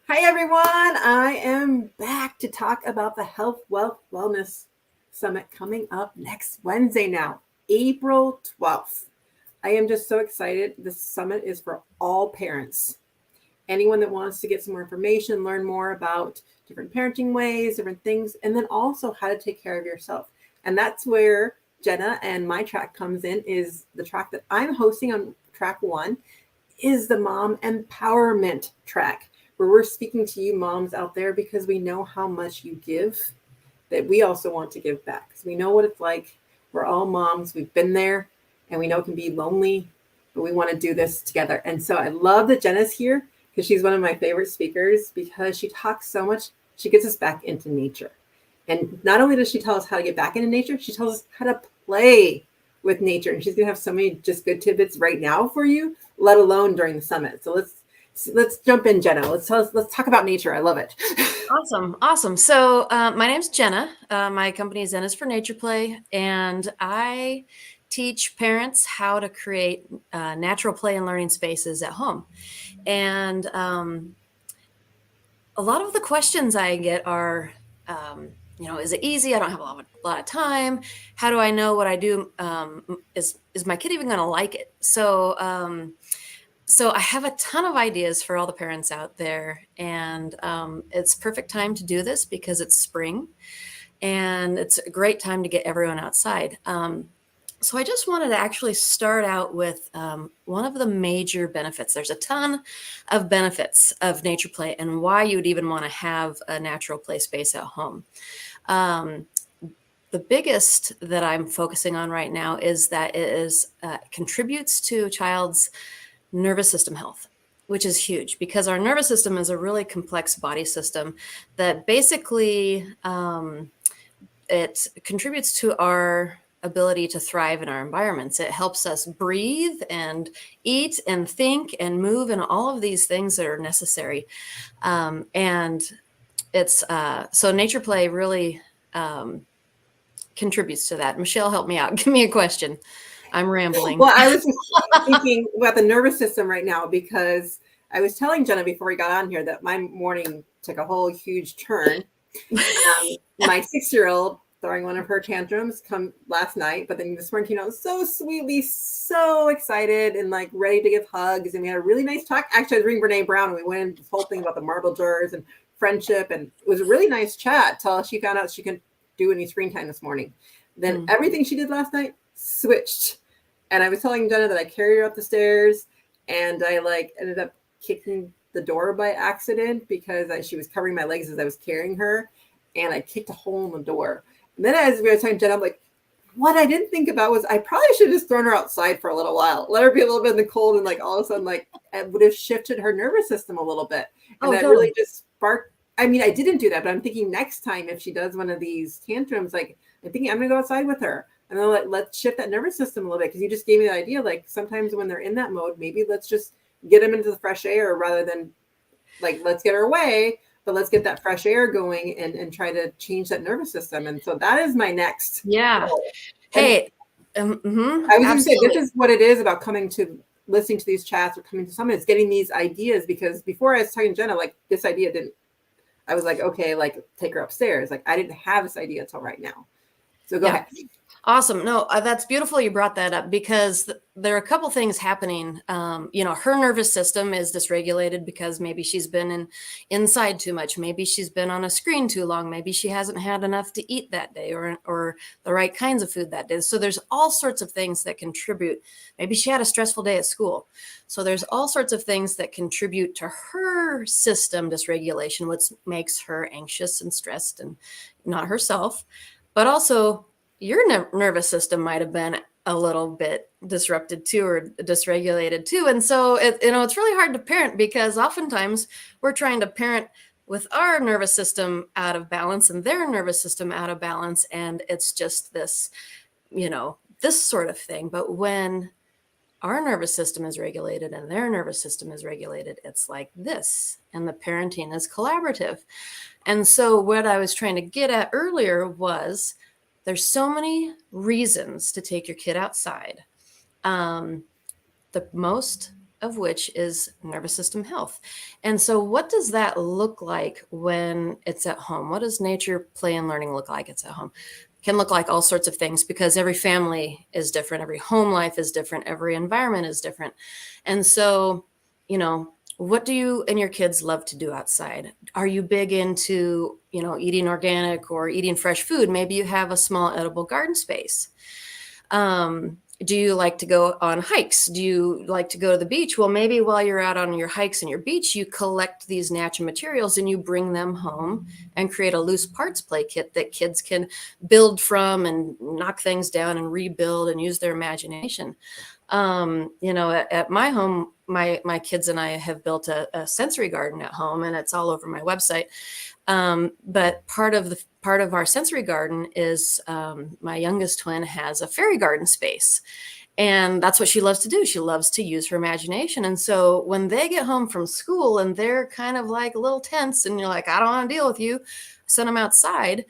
Hi, everyone. I am back to talk about the Health, Wealth, Wellness Summit coming up next Wednesday now, April 12th. I am just so excited. This summit is for all parents. Anyone that wants to get some more information, learn more about different parenting ways, different things, and then also how to take care of yourself. And that's where Jenna and my track comes in, is the track that I'm hosting on track one is the mom empowerment track, where we're speaking to you moms out there because we know how much you give, that we also want to give back. Because we know what it's like. We're all moms. We've been there, and we know it can be lonely, but we want to do this together. And so I love that Jenna's here because she's one of my favorite speakers because she talks so much. She gets us back into nature. And not only does she tell us how to get back into nature, she tells us how to play with nature. And she's going to have so many just good tidbits right now for you, let alone during the summit. So let's jump in, Jenna. Let's talk about nature. I love it. Awesome. So my name's Jenna. My company is Zen is for Nature Play, and I teach parents how to create natural play and learning spaces at home. And a lot of the questions I get are, is it easy? I don't have a lot of time. How do I know what I do? Is my kid even going to like it? So I have a ton of ideas for all the parents out there, and it's perfect time to do this because it's spring, and it's a great time to get everyone outside. So I just wanted to actually start out with one of the major benefits. There's a ton of benefits of nature play and why you would even want to have a natural play space at home. The biggest that I'm focusing on right now is that it contributes to a child's nervous system health, which is huge because our nervous system is a really complex body system that basically it contributes to our ability to thrive in our environments. It helps us breathe and eat and think and move and all of these things that are necessary. And it's so nature play really contributes to that. Michelle, help me out. Give me a question. I'm rambling. Well, I was just thinking about the nervous system right now because I was telling Jenna before we got on here that my morning took a whole huge turn. My 6-year-old throwing one of her tantrums come last night, but then this morning came out so sweetly, so excited and like ready to give hugs. And we had a really nice talk. Actually, I was reading Brene Brown and we went into this whole thing about the marble jars and friendship. And it was a really nice chat till she found out she couldn't do any screen time this morning. Then everything she did last night switched. And I was telling Jenna that I carried her up the stairs and I ended up kicking the door by accident because she was covering my legs as I was carrying her. And I kicked a hole in the door. And then as we were talking to Jenna, I'm like, what I didn't think about was I probably should have just thrown her outside for a little while, let her be a little bit in the cold, and like all of a sudden, it would have shifted her nervous system a little bit. And that really just sparked. I mean, I didn't do that, but I'm thinking next time if she does one of these tantrums, I'm thinking I'm gonna go outside with her. And then let's shift that nervous system a little bit because you just gave me the idea. Like sometimes when they're in that mode, maybe let's just get them into the fresh air rather than let's get her away. But let's get that fresh air going and try to change that nervous system. And so that is my next. Yeah. Goal. Hey, I was going to say, this is what it is about listening to these chats or coming to summit. It's getting these ideas because before I was talking to Jenna, this idea I was like, okay, take her upstairs. I didn't have this idea until right now. So go ahead. Awesome. No, that's beautiful you brought that up because there are a couple things happening. Her nervous system is dysregulated because maybe she's been inside too much. Maybe she's been on a screen too long. Maybe she hasn't had enough to eat that day or the right kinds of food that day. So there's all sorts of things that contribute. Maybe she had a stressful day at school. So there's all sorts of things that contribute to her system dysregulation, which makes her anxious and stressed and not herself. But also your nervous system might have been a little bit disrupted too or dysregulated too. And so it's really hard to parent because oftentimes we're trying to parent with our nervous system out of balance and their nervous system out of balance. And it's just this sort of thing. But when our nervous system is regulated and their nervous system is regulated, it's like this. And the parenting is collaborative. And so what I was trying to get at earlier was there's so many reasons to take your kid outside. The most of which is nervous system health. And so what does that look like when it's at home? What does nature, play, and learning look like it's at home? Can look like all sorts of things, because every family is different, every home life is different, every environment is different. And so, what do you and your kids love to do outside? Are you big into, eating organic or eating fresh food? Maybe you have a small edible garden space. Do you like to go on hikes? Do you like to go to the beach? Well, maybe while you're out on your hikes and your beach, you collect these natural materials and you bring them home and create a loose parts play kit that kids can build from and knock things down and rebuild and use their imagination. At my home, my kids and I have built a sensory garden at home, and it's all over my website. But part of our sensory garden is my youngest twin has a fairy garden space. And that's what she loves to do. She loves to use her imagination. And so when they get home from school and they're kind of like a little tense and you're like, I don't want to deal with you, send them outside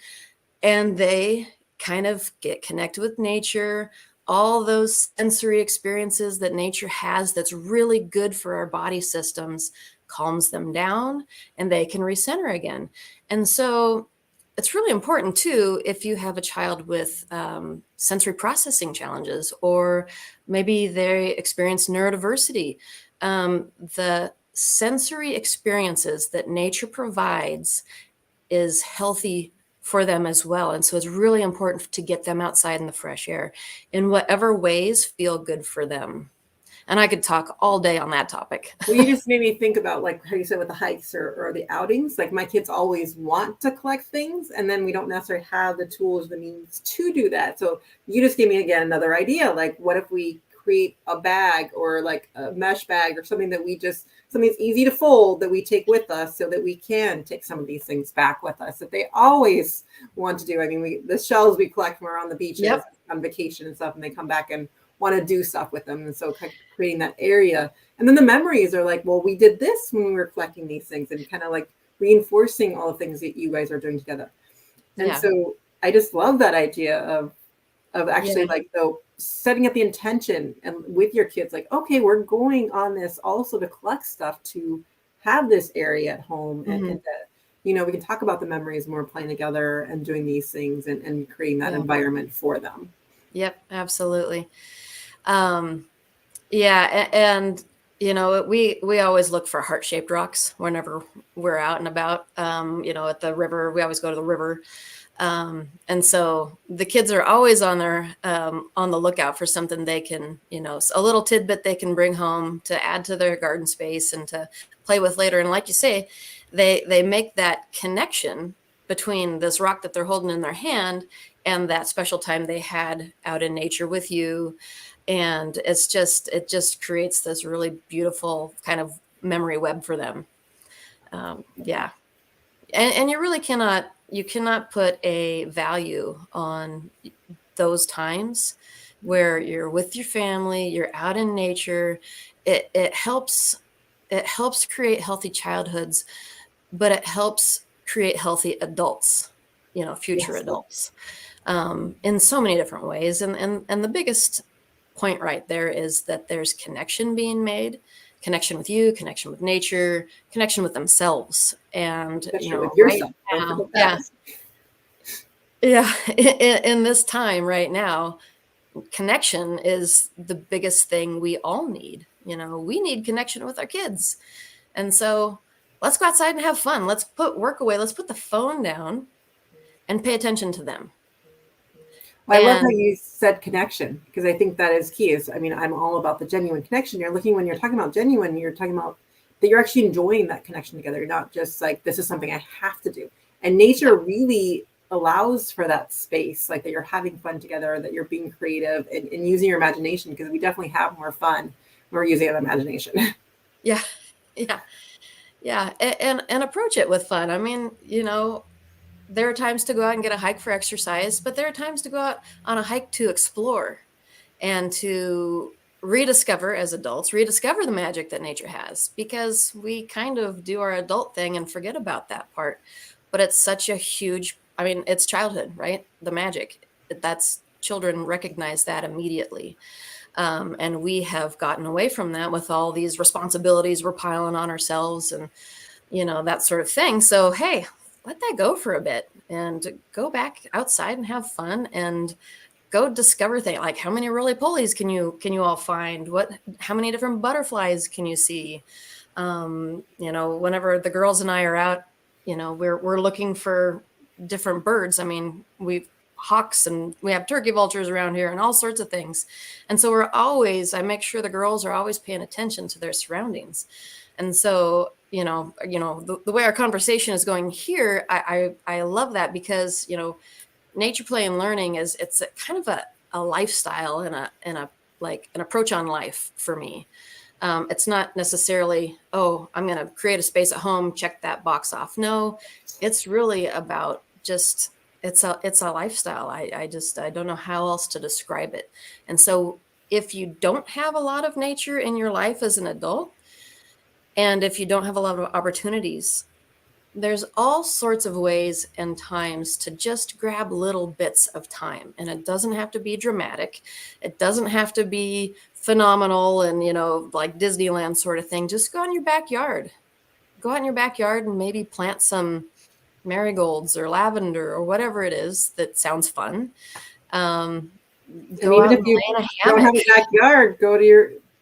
and they kind of get connected with nature, all those sensory experiences that nature has that's really good for our body systems, calms them down, and they can recenter again. And so it's really important too, if you have a child with sensory processing challenges, or maybe they experience neurodiversity, the sensory experiences that nature provides is healthy for them as well. And so it's really important to get them outside in the fresh air in whatever ways feel good for them. And I could talk all day on that topic. Well, you just made me think about, like how you said with the hikes or the outings. Like my kids always want to collect things, and then we don't necessarily have the tools, the means to do that. So you just gave me again another idea. Like, what if we create a bag or like a mesh bag or something something that's easy to fold that we take with us, so that we can take some of these things back with us that they always want to do. I mean, the shells we collect when we're on the beaches, yep, on vacation and stuff, and they come back and want to do stuff with them. And so creating that area. And then the memories are like, well, we did this when we were collecting these things, and kind of like reinforcing all the things that you guys are doing together. And so I just love that idea of actually like setting up the intention and with your kids, like, okay, we're going on this also to collect stuff, to have this area at home. Mm-hmm. and we can talk about the memories more, playing together and doing these things and creating that environment for them. Yep, absolutely. And we always look for heart-shaped rocks whenever we're out and about. At the river, we always go to the river. And so the kids are always on the lookout for something they can, a little tidbit they can bring home to add to their garden space and to play with later. And like you say, they make that connection between this rock that they're holding in their hand and that special time they had out in nature with you. And it just creates this really beautiful kind of memory web for them. And you really cannot put a value on those times where you're with your family, you're out in nature. It helps create healthy childhoods, but it helps create healthy adults, future adults, in so many different ways. And the biggest point right there is that there's connection being made, connection with you, connection with nature, connection with themselves. And, with yourself. In this time right now, connection is the biggest thing we all need. We need connection with our kids. And so let's go outside and have fun. Let's put work away. Let's put the phone down and pay attention to them. Well, I love how you said connection, because I think that is key. I'm all about the genuine connection. When you're talking about genuine, you're talking about that you're actually enjoying that connection together. You're not just like, this is something I have to do. And nature really allows for that space, like that you're having fun together, that you're being creative and using your imagination, because we definitely have more fun when we're using our imagination. Yeah. And approach it with fun. There are times to go out and get a hike for exercise, but there are times to go out on a hike to explore and to rediscover, as adults, rediscover the magic that nature has, because we kind of do our adult thing and forget about that part. But it's such a huge, it's childhood, right? The magic. Children recognize that immediately. And we have gotten away from that with all these responsibilities we're piling on ourselves and, that sort of thing. So, hey, let that go for a bit and go back outside and have fun and go discover things. Like, how many roly-polies can you all find? How many different butterflies can you see? Whenever the girls and I are out, we're looking for different birds. I mean, we've hawks and we have turkey vultures around here and all sorts of things. And so I make sure the girls are always paying attention to their surroundings. And so, the way our conversation is going here, I love that because, nature play and learning it's a kind of a lifestyle and like an approach on life for me. It's not necessarily, I'm going to create a space at home, check that box off. No, it's really about just, it's a lifestyle. I don't know how else to describe it. And so if you don't have a lot of nature in your life as an adult, and if you don't have a lot of opportunities, there's all sorts of ways and times to just grab little bits of time. And it doesn't have to be dramatic. It doesn't have to be phenomenal and, like Disneyland sort of thing. Just go in your backyard. Go out in your backyard and maybe plant some marigolds or lavender or whatever it is that sounds fun. And even if you don't have a backyard,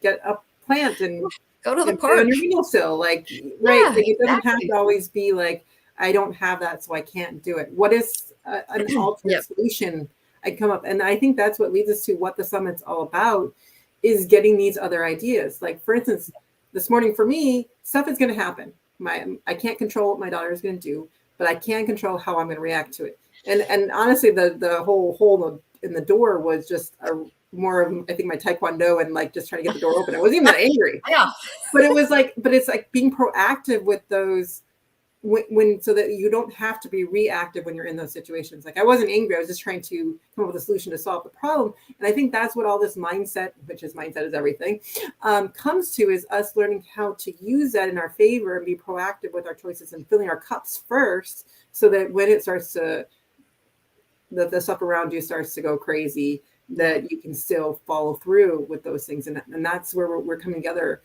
get a plant and go to the park on your windowsill. Like, right. Like it doesn't have to always be like, I don't have that, so I can't do it. What is an alternate solution I come up? And I think that's what leads us to what the summit's all about, is getting these other ideas. Like, for instance, this morning for me, stuff is going to happen. I can't control what my daughter is going to do, but I can control how I'm going to react to it. And honestly, the whole hole in the door was just more of, I think, my taekwondo and like just trying to get the door open. I wasn't even that angry. Yeah. But it's like being proactive with those when so that you don't have to be reactive when you're in those situations. Like, I wasn't angry. I was just trying to come up with a solution to solve the problem. And I think that's what all this mindset, mindset is everything, comes to, is us learning how to use that in our favor and be proactive with our choices and filling our cups first, so that when it starts to, the stuff around you starts to go crazy, that you can still follow through with those things. And that's where we're coming together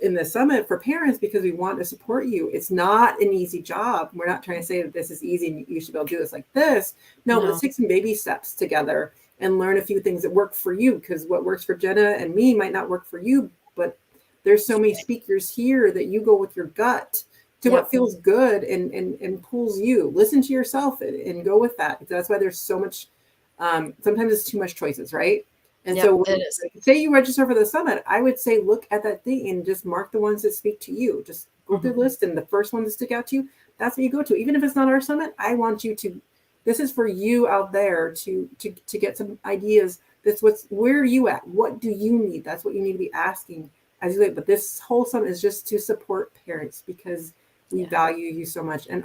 in the summit for parents, because we want to support you. It's not an easy job. We're not trying to say that this is easy and you should be able to do this like this. No, let's take some baby steps together and learn a few things that work for you, because what works for Jenna and me might not work for you. But there's so many speakers here that you go with your gut to what feels good and pulls you. Listen to yourself and go with that. That's why there's so much, sometimes it's too much choices, right? And so say you register for the summit, I would say, look at that thing and just mark the ones that speak to you. Just go through the list, and the first one that stick out to you, that's what you go to. Even if it's not our summit, I want you to, this is for you out there to get some ideas. Where are you at? What do you need? That's what you need to be asking as you live. But this whole summit is just to support parents, because we value you so much. And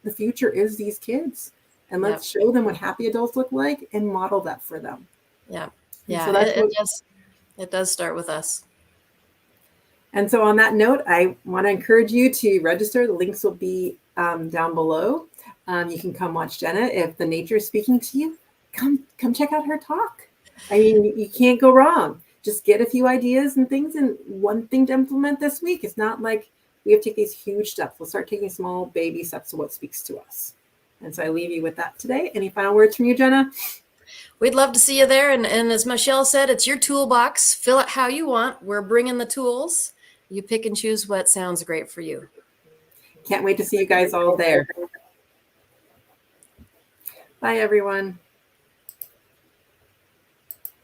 the future is these kids. And let's show them what happy adults look like and model that for them. Yeah. Yeah, so it does start with us. And so on that note, I want to encourage you to register. The links will be down below. You can come watch Jenna. If the nature is speaking to you, come check out her talk. I mean, you can't go wrong. Just get a few ideas and things, and one thing to implement this week. It's not like we have to take these huge steps. We'll start taking small baby steps to what speaks to us. And so I leave you with that today. Any final words from you, Jenna? We'd love to see you there. And as Michelle said, it's your toolbox. Fill it how you want. We're bringing the tools. You pick and choose what sounds great for you. Can't wait to see you guys all there. Bye, everyone.